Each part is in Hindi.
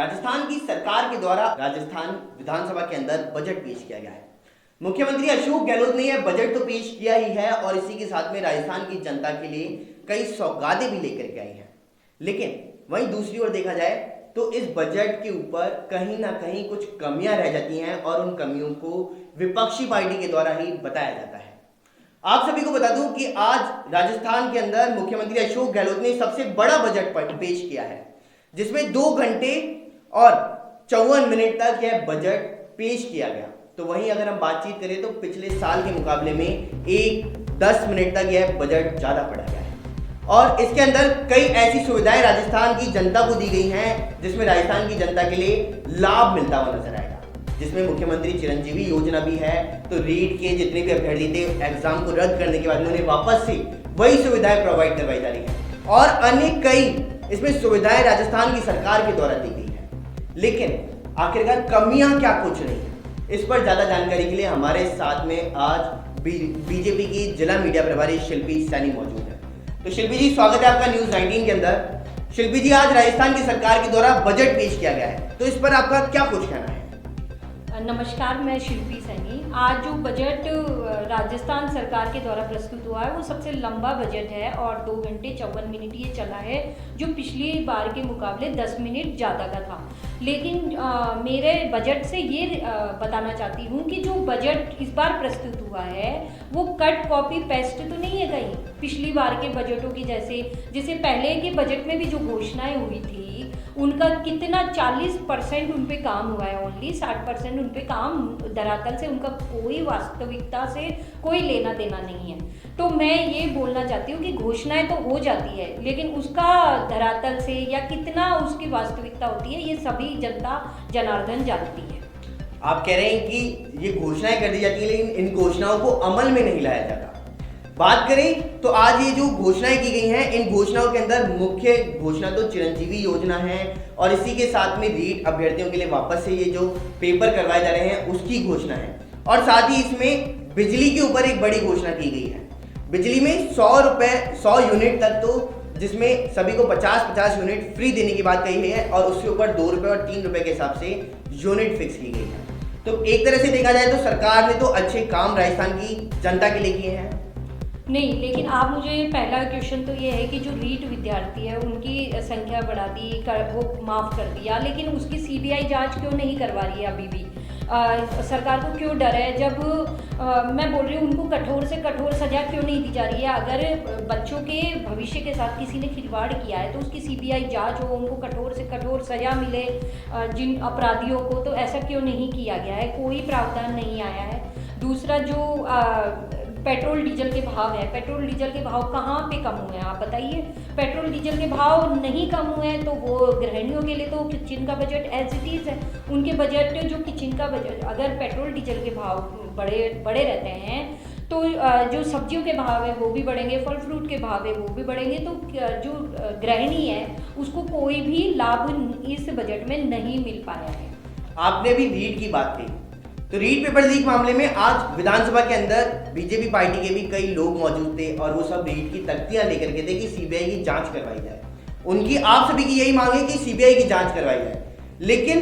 राजस्थान की सरकार के द्वारा राजस्थान विधानसभा के अंदर बजट पेश किया गया है। मुख्यमंत्री अशोक गहलोत ने यह बजट तो पेश किया ही है और इसी के साथ में राजस्थान की जनता के लिए कई सौगातें भी लेकर के आई हैं। लेकिन वहीं दूसरी ओर देखा जाए तो इस बजट के ऊपर कहीं ना कहीं कुछ कमियां रह जाती हैं और उन कमियों को विपक्षी पार्टी के द्वारा ही बताया जाता है। आप सभी को बता दूं कि आज राजस्थान के अंदर मुख्यमंत्री अशोक गहलोत ने सबसे बड़ा बजट पेश किया है, जिसमें 2 घंटे और 54 मिनट तक यह बजट पेश किया गया। तो वहीं अगर हम बातचीत करें तो पिछले साल के मुकाबले में 10 मिनट तक यह बजट ज्यादा पड़ा गया है और इसके अंदर कई ऐसी सुविधाएं राजस्थान की जनता को दी गई हैं जिसमें राजस्थान की जनता के लिए लाभ मिलता हुआ नजर आएगा, जिसमें मुख्यमंत्री चिरंजीवी योजना भी है। तो रीट के जितने भी अभ्यर्थी थे एग्जाम को रद्द करने के बाद उन्हें वापस से वही सुविधाएं प्रोवाइड करवाई जा रही है और अन्य कई इसमें सुविधाएं राजस्थान की सरकार के द्वारा दी गई है। लेकिन आखिरकार कमियां क्या कुछ नहीं है, इस पर ज्यादा जानकारी के लिए हमारे साथ में आज बीजेपी की जिला मीडिया प्रभारी शिल्पी सैनी मौजूद है। तो शिल्पी जी, स्वागत है आपका न्यूज 19 के अंदर। शिल्पी जी, आज राजस्थान की सरकार के द्वारा बजट पेश किया गया है, तो इस पर आपका क्या कुछ कहना है? नमस्कार, मैं शिल्पी सैनी। आज जो बजट राजस्थान सरकार के द्वारा प्रस्तुत हुआ है वो सबसे लंबा बजट है और 2 घंटे 54 मिनट ये चला है, जो पिछली बार के मुकाबले 10 मिनट ज़्यादा का था। लेकिन मेरे बजट से ये बताना चाहती हूँ कि जो बजट इस बार प्रस्तुत हुआ है वो कट कॉपी पेस्ट तो नहीं है कहीं पिछली बार के बजटों की जैसे पहले के बजट में भी जो घोषणाएं हुई थी उनका कितना 40% उन पे काम हुआ है, ओनली 60% उन पे काम धरातल से उनका कोई वास्तविकता से कोई लेना देना नहीं है। तो मैं ये बोलना चाहती हूँ कि घोषणाएं तो हो जाती है लेकिन उसका धरातल से या कितना उसकी वास्तविकता होती है ये सभी जनता जनार्दन जानती है। आप कह रहे हैं कि ये घोषणाएं कर दी जाती है लेकिन इन घोषणाओं को अमल में नहीं लाया जाता। बात करें तो आज ये जो घोषणाएं की गई हैं, इन घोषणाओं के अंदर मुख्य घोषणा तो चिरंजीवी योजना है और इसी के साथ में रीट अभ्यर्थियों के लिए वापस से ये जो पेपर करवाए जा रहे हैं उसकी घोषणा है और साथ ही इसमें बिजली के ऊपर एक बड़ी घोषणा की गई है। बिजली में 100 यूनिट तक, तो जिसमें सभी को 50 यूनिट फ्री देने की बात कही है और उसके ऊपर 2 रुपये और 3 रुपये के हिसाब से यूनिट फिक्स की गई है। तो एक तरह से देखा जाए तो सरकार ने तो अच्छे काम राजस्थान की जनता के लिए किए हैं। नहीं, लेकिन आप मुझे पहला क्वेश्चन तो ये है कि जो रीट विद्यार्थी है उनकी संख्या बढ़ा दी, वो माफ़ कर दिया, लेकिन उसकी सीबीआई जांच क्यों नहीं करवा रही है अभी भी? सरकार को क्यों डर है? जब मैं बोल रही हूँ उनको कठोर से कठोर सज़ा क्यों नहीं दी जा रही है? अगर बच्चों के भविष्य के साथ किसी ने खिलवाड़ किया है तो उसकी सीबीआई जांच हो, उनको कठोर से कठोर सज़ा मिले जिन अपराधियों को, तो ऐसा क्यों नहीं किया गया है? कोई प्रावधान नहीं आया है। दूसरा, जो पेट्रोल डीजल के भाव है, पेट्रोल डीजल के भाव कहाँ पे कम हुए हैं आप बताइए? पेट्रोल डीजल के भाव नहीं कम हुए हैं तो वो गृहिणियों के लिए तो किचन का बजट एज इट इज़ है। उनके बजट जो किचन का बजट, अगर पेट्रोल डीजल के भाव बड़े रहते हैं तो जो सब्जियों के भाव है वो भी बढ़ेंगे, फल फ्रूट के भाव है वो भी बढ़ेंगे। तो जो गृहिणी है उसको कोई भी लाभ इस बजट में नहीं मिल पाया है। आपने भी रीट की बात की, तो रीट पेपर लीक मामले में आज विधानसभा के अंदर बीजेपी पार्टी के भी कई लोग मौजूद थे और वो सब रीट की तख्तियां लेकर के थे कि सीबीआई की जांच करवाई जाए। उनकी आप सभी की यही मांग है कि सीबीआई की जांच करवाई जाए, लेकिन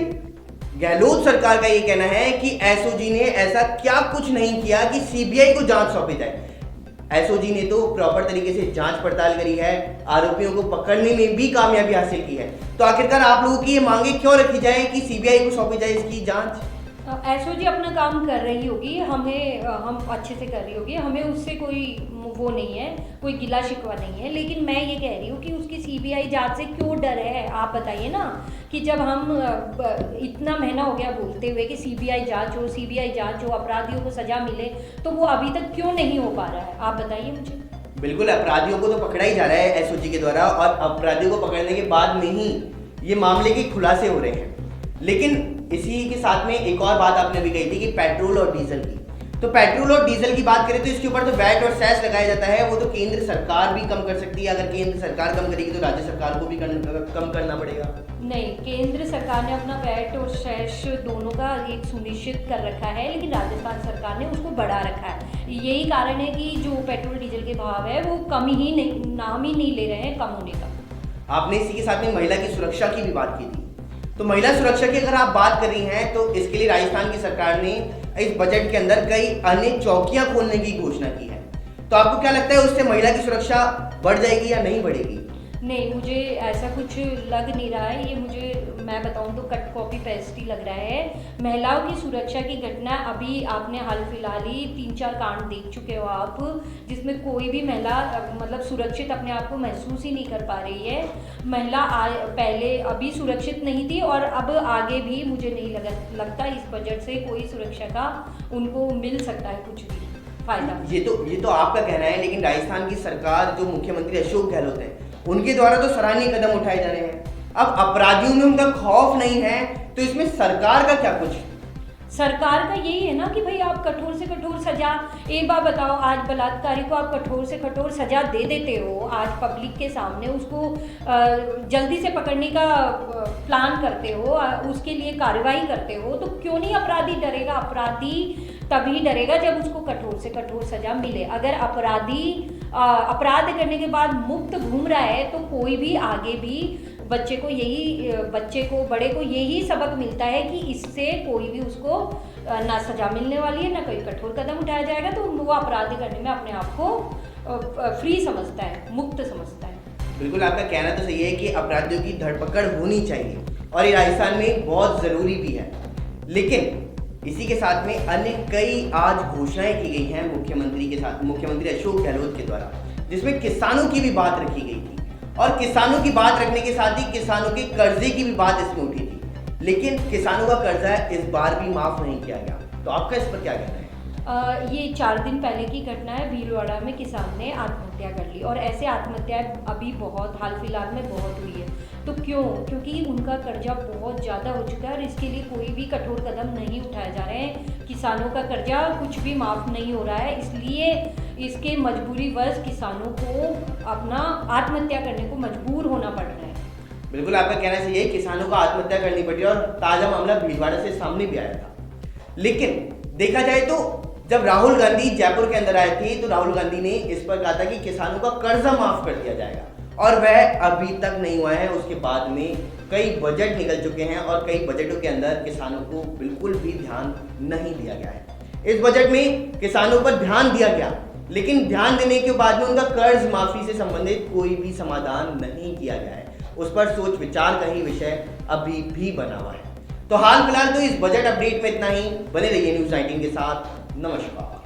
गहलोत सरकार का ये कहना है कि एसओजी ने ऐसा क्या कुछ नहीं किया कि सीबीआई को जांच सौंपी जाए। एसओजी ने तो प्रॉपर तरीके से जांच पड़ताल करी है, आरोपियों को पकड़ने में भी कामयाबी हासिल की है। तो आखिरकार आप लोगों की ये मांगे क्यों रखी जाए कि सीबीआई को सौंपी जाए इसकी जांच? एसओजी अपना काम कर रही होगी, हम अच्छे से कर रही होगी, हमें उससे कोई वो नहीं है, कोई गिला शिकवा नहीं है। लेकिन मैं ये कह रही हूँ कि उसकी सीबीआई जांच से क्यों डर है? आप बताइए ना, कि जब हम इतना महीना हो गया बोलते हुए कि सीबीआई जांच हो, अपराधियों को सजा मिले, तो वो अभी तक क्यों नहीं हो पा रहा है? आप बताइए मुझे। बिल्कुल, अपराधियों को तो पकड़ा ही जा रहा है एसओजी के द्वारा और अपराधियों को पकड़ने के बाद में ही ये मामले के खुलासे हो रहे हैं। लेकिन इसी के साथ में एक और बात आपने भी कही थी कि पेट्रोल और डीजल की, तो पेट्रोल और डीजल की बात करें तो इसके ऊपर तो वैट और सेस लगाया जाता है, वो तो केंद्र सरकार भी कम कर सकती है। अगर केंद्र सरकार कम करेगी तो राज्य सरकार को भी कम करना पड़ेगा। नहीं, केंद्र सरकार ने अपना वैट और सेस दोनों का एक सुनिश्चित कर रखा है, लेकिन राजस्थान सरकार ने उसको बढ़ा रखा है। यही कारण है कि जो पेट्रोल डीजल के भाव है वो कम ही नहीं, नाम ही नहीं ले रहे हैं कम होने का। आपने इसी के साथ में महिला की सुरक्षा की भी बात की थी, तो महिला सुरक्षा की अगर आप बात कर रही हैं तो इसके लिए राजस्थान की सरकार ने इस बजट के अंदर कई अन्य चौकियां खोलने की घोषणा की है। तो आपको क्या लगता है उससे महिला की सुरक्षा बढ़ जाएगी या नहीं बढ़ेगी? नहीं, मुझे ऐसा कुछ लग नहीं रहा है। ये मुझे, मैं बताऊं तो कट कॉपी पेस्ट ही लग रहा है। महिलाओं की सुरक्षा की घटना अभी आपने हाल फिलहाल ही 3-4 कांड देख चुके हो आप, जिसमें कोई भी महिला मतलब सुरक्षित अपने आप को महसूस ही नहीं कर पा रही है। महिला पहले अभी सुरक्षित नहीं थी और अब आगे भी मुझे नहीं लगता इस बजट से कोई सुरक्षा का उनको मिल सकता है कुछ भी फायदा। ये तो आपका कहना है, लेकिन राजस्थान की सरकार जो मुख्यमंत्री अशोक गहलोत हैं उनके द्वारा तो सराहनीय कदम उठाए जा रहे हैं। अब अपराधियों में उनका खौफ नहीं है तो इसमें सरकार का क्या कुछ? सरकार का यही है ना कि भाई आप कठोर से कठोर सजा, एक बार बताओ, आज बलात्कारी को आप कठोर से कठोर सजा दे देते हो, आज पब्लिक के सामने उसको जल्दी से पकड़ने का प्लान करते हो, उसके लिए कार्रवाई करते हो, तो क्यों नहीं अपराधी डरेगा? अपराधी तभी डरेगा जब उसको कठोर से कठोर सजा मिले। अगर अपराधी अपराध करने के बाद मुक्त घूम रहा है तो कोई भी आगे भी बच्चे को बड़े को यही सबक मिलता है कि इससे कोई भी उसको ना सजा मिलने वाली है, ना कोई कठोर कदम उठाया जाएगा, तो वो अपराध करने में अपने आप को फ्री समझता है, मुक्त समझता है। बिल्कुल, आपका कहना तो सही है कि अपराधियों की धरपकड़ होनी चाहिए और ये राजस्थान में बहुत ज़रूरी भी है। लेकिन इसी के साथ में अन्य कई आज घोषणाएं की गई हैं मुख्यमंत्री अशोक गहलोत के द्वारा, जिसमें किसानों की भी बात रखी गई थी और किसानों की बात रखने के साथ ही किसानों के कर्जे की भी बात इसमें उठी थी। लेकिन किसानों का कर्जा इस बार भी माफ नहीं किया गया, तो आपका इस पर क्या कहना है? ये 4 दिन पहले की घटना है। भीलवाड़ा में किसान ने आत्महत्या कर ली और ऐसे आत्महत्याएं अभी बहुत हाल फिलहाल में बहुत हुई है। तो क्यों? क्योंकि उनका कर्जा बहुत ज़्यादा हो चुका है और इसके लिए कोई भी कठोर कदम नहीं उठाए जा रहे हैं। किसानों का कर्जा कुछ भी माफ़ नहीं हो रहा है, इसलिए इसके मजबूरीवश किसानों को अपना आत्महत्या करने को मजबूर होना पड़ रहा है। बिल्कुल, आपका कहना सही है, किसानों को आत्महत्या करनी पड़ी और ताज़ा मामला भीलवाड़ा से सामने भी आया था। लेकिन देखा जाए तो जब राहुल गांधी जयपुर के अंदर आए थे तो राहुल गांधी ने इस पर कहा था कि किसानों का कर्जा माफ कर दिया जाएगा और वह अभी तक नहीं हुआ है। उसके बाद में कई बजट निकल चुके हैं और कई बजटों के अंदर किसानों को बिल्कुल भी ध्यान नहीं दिया गया है। इस बजट में किसानों पर ध्यान दिया गया, लेकिन ध्यान देने के बाद में उनका कर्ज माफी से संबंधित कोई भी समाधान नहीं किया गया है। उस पर सोच विचार का ही विषय अभी भी बना हुआ है। तो हाल फिलहाल तो इस बजट अपडेट में इतना ही। बने रहिए न्यूज़ 19 के साथ। नमस्कार।